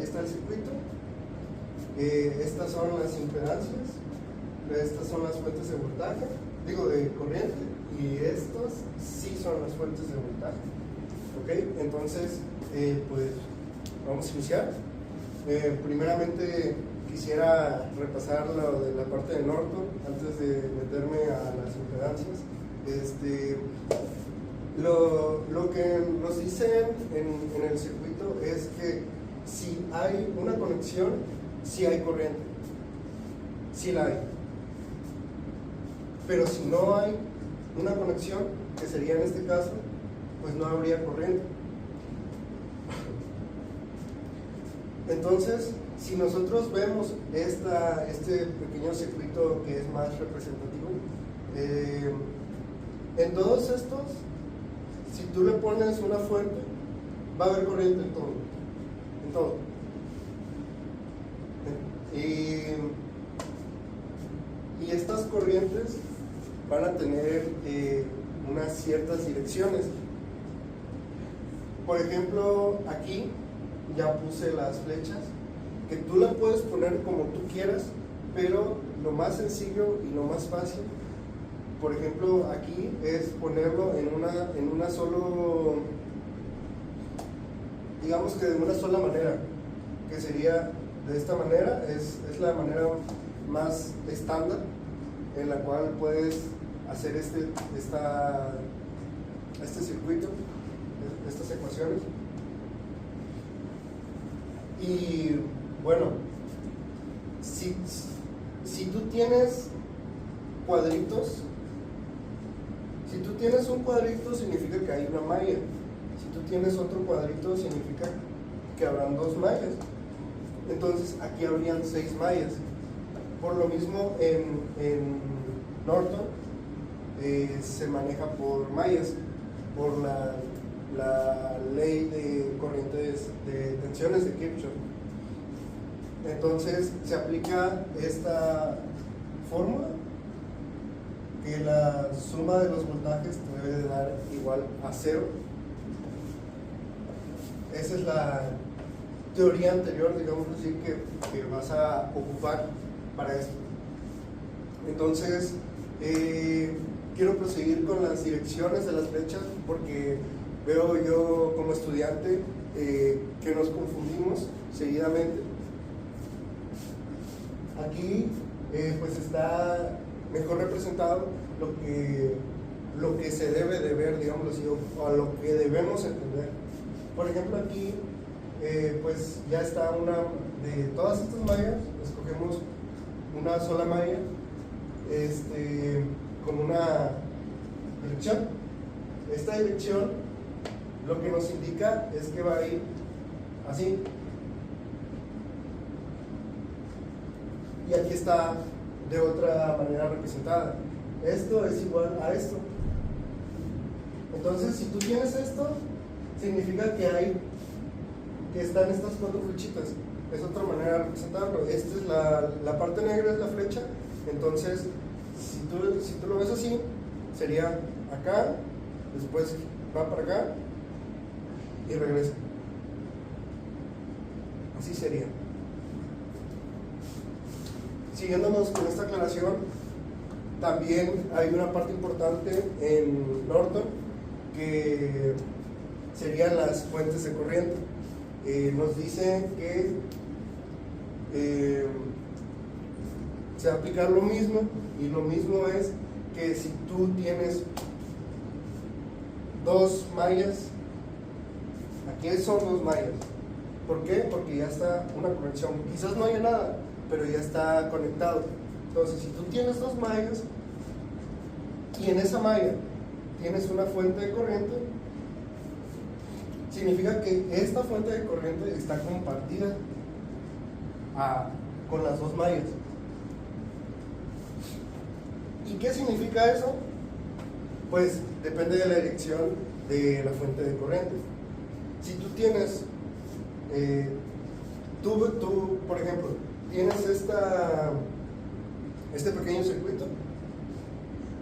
ahí está el circuito. Estas son las impedancias, estas son las fuentes de voltaje, de corriente, y estas sí son las fuentes de voltaje. ¿Ok? Entonces, pues vamos a iniciar. Primeramente quisiera repasar lo de la parte de Norton antes de meterme a las impedancias. Lo que nos dicen en el circuito es que si hay una conexión, sí hay corriente, sí la hay. Pero si no hay una conexión, que sería en este caso, pues no habría corriente. Entonces, si nosotros vemos este pequeño circuito que es más representativo, en todos estos, si tú le pones una fuente, va a haber corriente en todo. Y estas corrientes van a tener unas ciertas direcciones. Por ejemplo, aquí ya puse las flechas, que tú las puedes poner como tú quieras, pero lo más sencillo y lo más fácil, por ejemplo, aquí es ponerlo en una solo, digamos que de una sola manera, que sería de esta manera. Es la manera más estándar en la cual puedes hacer este circuito, estas ecuaciones. Y bueno, si tú tienes cuadritos, si tú tienes un cuadrito, significa que hay una malla. Si tú tienes otro cuadrito, significa que habrán dos mallas. Entonces aquí habrían 6 mallas. Por lo mismo en Norton se maneja por mallas, por la ley de corrientes de tensiones de Kirchhoff. Entonces se aplica esta fórmula, que la suma de los voltajes te debe de dar igual a 0. Esa es la teoría anterior, digamos así, que vas a ocupar para esto. Entonces, quiero proseguir con las direcciones de las flechas, porque veo yo como estudiante que nos confundimos seguidamente. Aquí pues está mejor representado lo que se debe de ver, digamos así, o a lo que debemos entender. Por ejemplo, aquí pues ya está una de todas estas mallas. Escogemos una sola malla con una dirección. Esta dirección lo que nos indica es que va a ir así, y aquí está de otra manera representada. Esto es igual a esto. Entonces, si tú tienes esto, significa que están estas 4 flechitas. Es otra manera de representarlo. Esta es la parte negra, es la flecha. Entonces, si tú lo ves así, sería acá, después va para acá y regresa. Así sería. Siguiéndonos con esta aclaración, también hay una parte importante en Norton que serían las fuentes de corriente. Nos dice que se va a aplicar lo mismo, y lo mismo es que si tú tienes 2 mallas, aquí son 2 mallas. ¿Por qué? Porque ya está una conexión. Quizás no haya nada, pero ya está conectado. Entonces, si tú tienes 2 mallas y en esa malla tienes una fuente de corriente, significa que esta fuente de corriente está compartida con las 2 mallas. ¿Y qué significa eso? Pues depende de la dirección de la fuente de corriente. Si tú tienes, tú por ejemplo, tienes este pequeño circuito,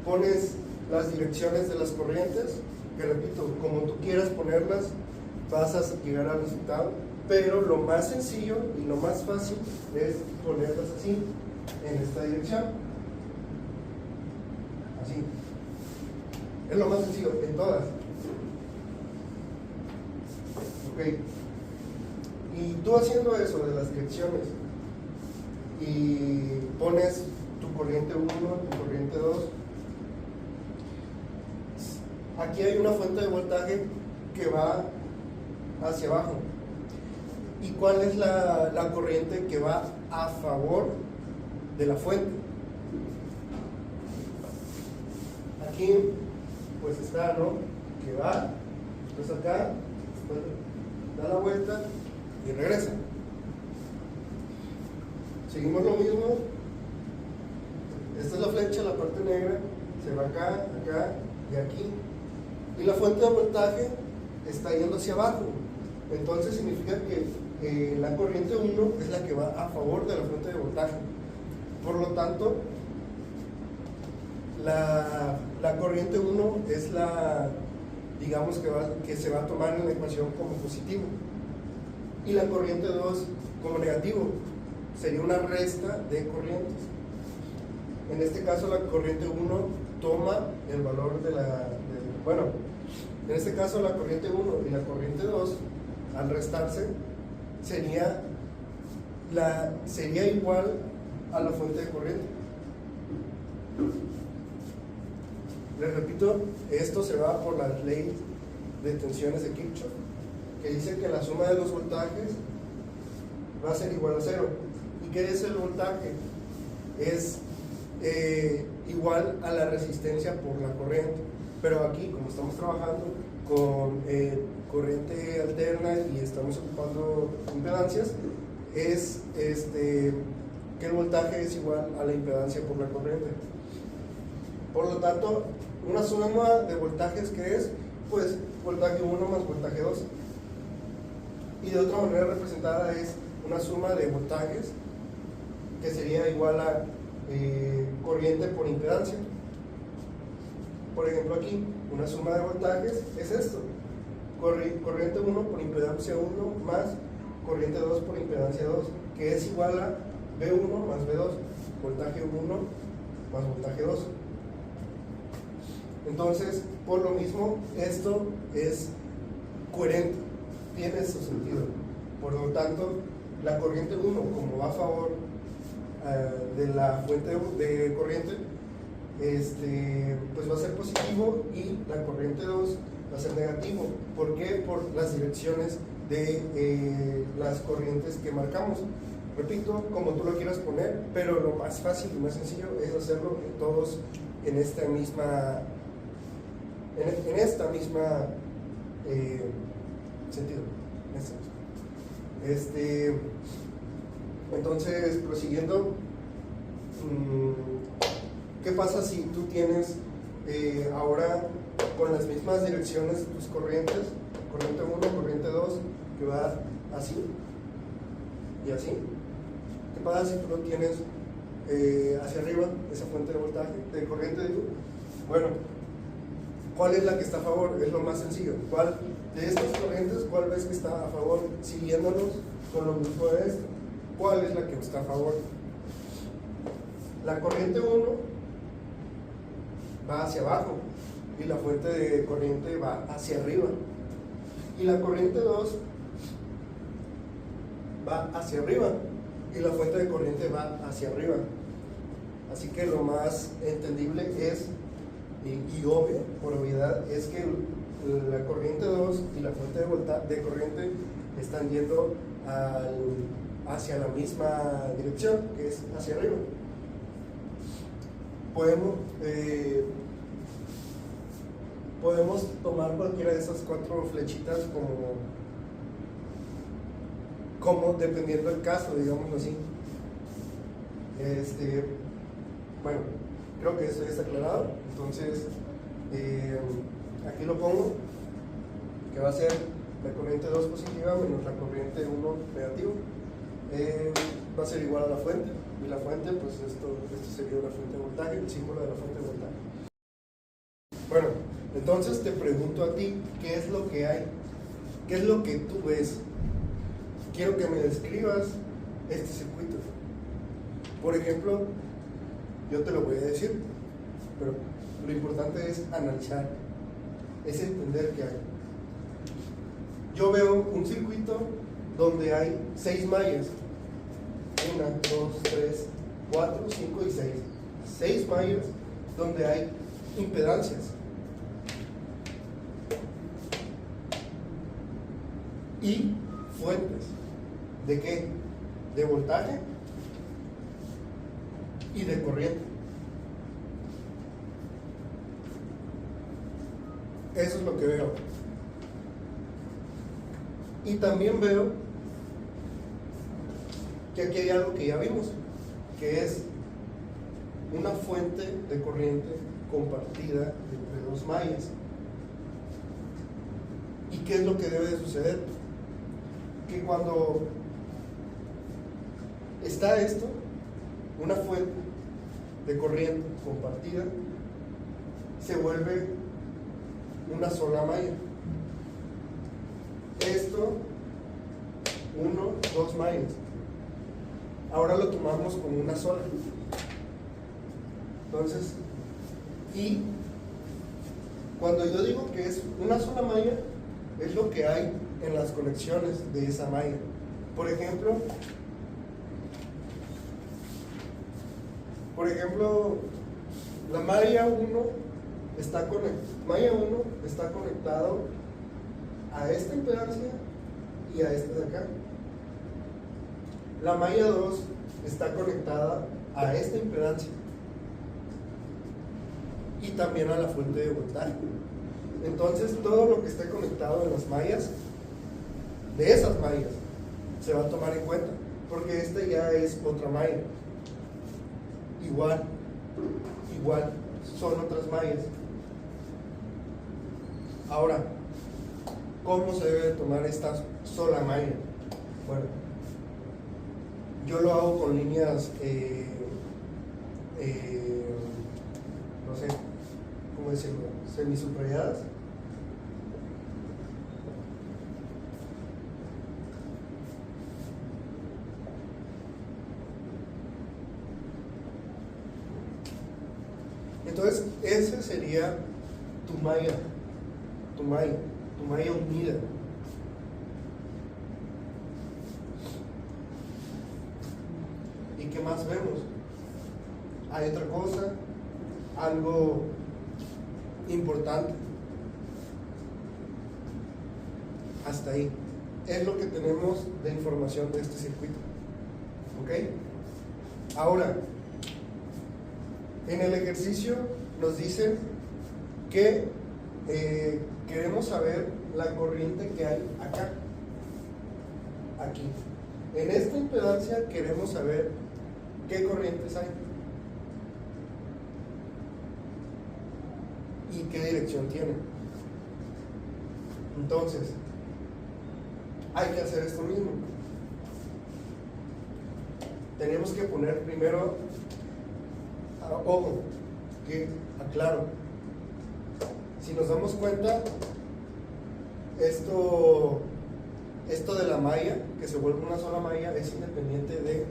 pones las direcciones de las corrientes, que repito, como tú quieras ponerlas, vas a llegar al resultado, pero lo más sencillo y lo más fácil es ponerlas así, en esta dirección. Así. Es lo más sencillo, en todas. Ok. Y tú haciendo eso de las direcciones y pones tu corriente 1, tu corriente 2, aquí hay una fuente de voltaje que va hacia abajo. ¿Y cuál es la corriente que va a favor de la fuente? Aquí pues está, ¿no? Que va, pues acá, después da la vuelta y regresa. Seguimos lo mismo. Esta es la flecha, la parte negra, se va acá, acá y aquí. Y la fuente de voltaje está yendo hacia abajo. Entonces significa que la corriente 1 es la que va a favor de la fuente de voltaje. Por lo tanto, la corriente 1 es la, digamos que se va a tomar en la ecuación como positivo. Y la corriente 2 como negativo. Sería una resta de corrientes. En este caso la corriente 1 toma el valor de bueno, en este caso la corriente 1 y la corriente 2 al restarse sería igual a la fuente de corriente. Les repito, esto se va por la ley de tensiones de Kirchhoff, que dice que la suma de los voltajes va a ser igual a 0. ¿Y qué es el voltaje? Es igual a la resistencia por la corriente. Pero aquí, como estamos trabajando con corriente alterna y estamos ocupando impedancias, es que el voltaje es igual a la impedancia por la corriente. Por lo tanto, una suma de voltajes que es, pues, voltaje 1 más voltaje 2. Y de otra manera representada es una suma de voltajes que sería igual a corriente por impedancia. Por ejemplo, aquí, una suma de voltajes es esto: corriente 1 por impedancia 1 más corriente 2 por impedancia 2, que es igual a V1 más V2, voltaje 1 más voltaje 2. Entonces, por lo mismo, esto es coherente, tiene su sentido. Por lo tanto, la corriente 1, como va a favor de la fuente de corriente, pues va a ser positivo, y la corriente 2 va a ser negativo. ¿Por qué? Por las direcciones de las corrientes que marcamos. Repito, como tú lo quieras poner, pero lo más fácil y más sencillo es hacerlo todos en esta misma sentido. Entonces, prosiguiendo, ¿qué pasa si tú tienes ahora con las mismas direcciones tus corrientes, corriente 1, corriente 2, que va así y así? ¿Qué pasa si tú lo tienes hacia arriba, esa fuente de voltaje, de corriente? Bueno, ¿cuál es la que está a favor? Es lo más sencillo. ¿Cuál de estas corrientes, cuál ves que está a favor, siguiéndonos con lo mismo de esto? ¿Cuál es la que está a favor? La corriente 1 va hacia abajo y la fuente de corriente va hacia arriba. Y la corriente 2 va hacia arriba y la fuente de corriente va hacia arriba. Así que lo más entendible es, y obvio, por obviedad, es que la corriente 2 y la fuente de corriente están yendo hacia la misma dirección, que es hacia arriba. Podemos tomar cualquiera de esas 4 flechitas como dependiendo del caso, digámoslo así. Bueno, creo que eso ya está aclarado. Entonces, aquí lo pongo, que va a ser la corriente 2 positiva menos la corriente 1 negativa. Va a ser igual a la fuente, y la fuente, pues esto sería la fuente de voltaje, el símbolo de la fuente de voltaje. Bueno, entonces te pregunto a ti, ¿qué es lo que hay? ¿Qué es lo que tú ves? quiero que me describas este circuito. Por ejemplo, yo te lo voy a decir, pero lo importante es analizar, es entender qué hay. Yo veo un circuito donde hay 6 mallas. 1, 2, 3, 4, 5 y 6. 6 mallas donde hay impedancias. Y fuentes. ¿De qué? De voltaje y de corriente. Eso es lo que veo. Y también veo que aquí hay algo que ya vimos, que es una fuente de corriente compartida entre 2 mallas. ¿Y qué es lo que debe de suceder? Que cuando está esto, una fuente de corriente compartida, se vuelve una sola malla. Esto, 1, 2 mallas. Ahora lo tomamos como una sola. Entonces, y cuando yo digo que es una sola malla, es lo que hay en las conexiones de esa malla. Por ejemplo, la malla 1 está conectado a esta impedancia y a esta de acá. La malla 2 está conectada a esta impedancia y también a la fuente de voltaje. Entonces, todo lo que esté conectado en las mallas, de esas mallas, se va a tomar en cuenta, porque esta ya es otra malla. Igual, son otras mallas. Ahora, ¿cómo se debe tomar esta sola malla? Bueno, yo lo hago con líneas, no sé, ¿cómo decirlo? Semisubrayadas. Entonces, esa sería tu malla unida. ¿Y qué más vemos? Hay otra cosa, algo importante. Hasta ahí. Es lo que tenemos de información de este circuito. ¿Ok? Ahora, en el ejercicio nos dicen que queremos saber la corriente que hay acá, aquí. En esta impedancia queremos saber qué corrientes hay y qué dirección tienen. Entonces, hay que hacer esto mismo. Tenemos que poner primero, ojo, que aclaro, si nos damos cuenta, esto de la malla, que se vuelve una sola malla, es independiente de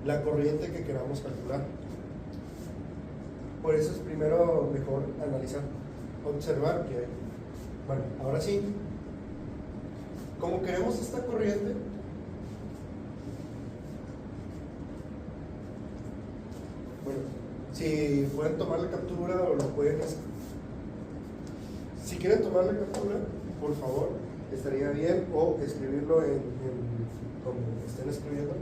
la corriente que queramos calcular. Por eso es primero mejor analizar, observar que hay. Bueno, ahora sí, como queremos esta corriente, bueno, si pueden tomar la captura o lo pueden hacer. Si quieren tomar la captura, por favor, estaría bien, o escribirlo como estén escribiendo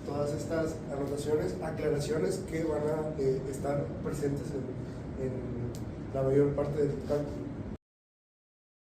todas estas anotaciones, aclaraciones que van a estar presentes en la mayor parte del cálculo.